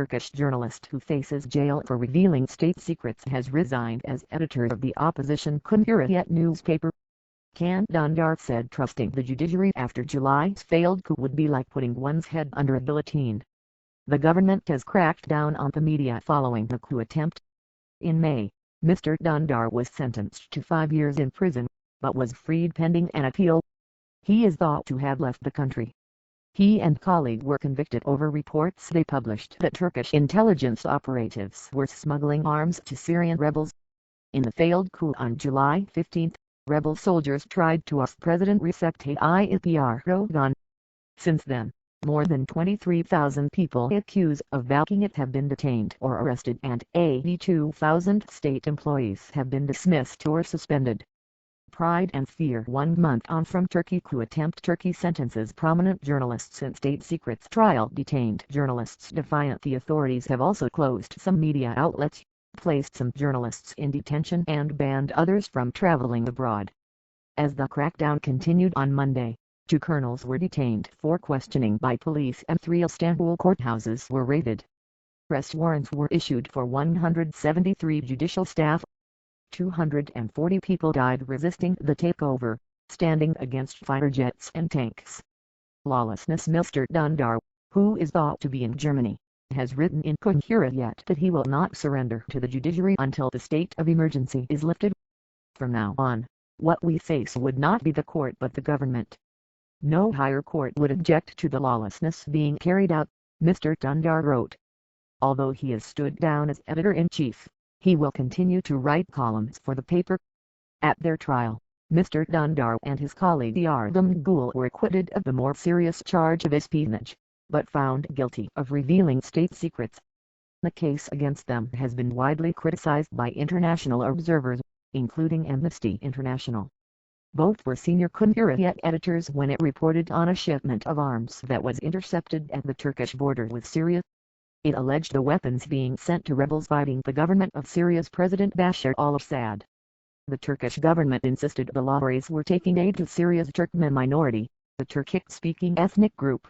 Turkish journalist who faces jail for revealing state secrets has resigned as editor of the opposition Cumhuriyet newspaper. Can Dundar said trusting the judiciary after July's failed coup would be like putting one's head under a guillotine. The government has cracked down on the media following the coup attempt. In May, Mr. Dundar was sentenced to 5 years in prison, but was freed pending an appeal. He is thought to have left the country. He and colleague were convicted over reports they published that Turkish intelligence operatives were smuggling arms to Syrian rebels. In the failed coup on July 15, rebel soldiers tried to oust President Recep Tayyip Erdogan. Since then, more than 23,000 people accused of backing it have been detained or arrested, and 82,000 state employees have been dismissed or suspended. Pride and fear 1 month on from Turkey coup attempt. Turkey sentences prominent journalists in state secrets trial. Detained journalists defiant the authorities have also closed some media outlets, placed some journalists in detention and banned others from traveling abroad. As the crackdown continued on Monday, 2 colonels were detained for questioning by police and 3 Istanbul courthouses were raided. Arrest warrants were issued for 173 judicial staff. 240 people died resisting the takeover, standing against fighter jets and tanks. Lawlessness. Mr. Dundar, who is thought to be in Germany, has written in Cumhuriyet that he will not surrender to the judiciary until the state of emergency is lifted. From now on, what we face would not be the court but the government. No higher court would object to the lawlessness being carried out, Mr. Dundar wrote. Although he has stood down as editor-in-chief, he will continue to write columns for the paper. At their trial, Mr. Dundar and his colleague Yardım Gül were acquitted of the more serious charge of espionage, but found guilty of revealing state secrets. The case against them has been widely criticized by international observers, including Amnesty International. Both were senior Cumhuriyet editors when it reported on a shipment of arms that was intercepted at the Turkish border with Syria. It alleged the weapons being sent to rebels fighting the government of Syria's President Bashar al-Assad. The Turkish government insisted the lorries were taking aid to Syria's Turkmen minority, the Turkic-speaking ethnic group.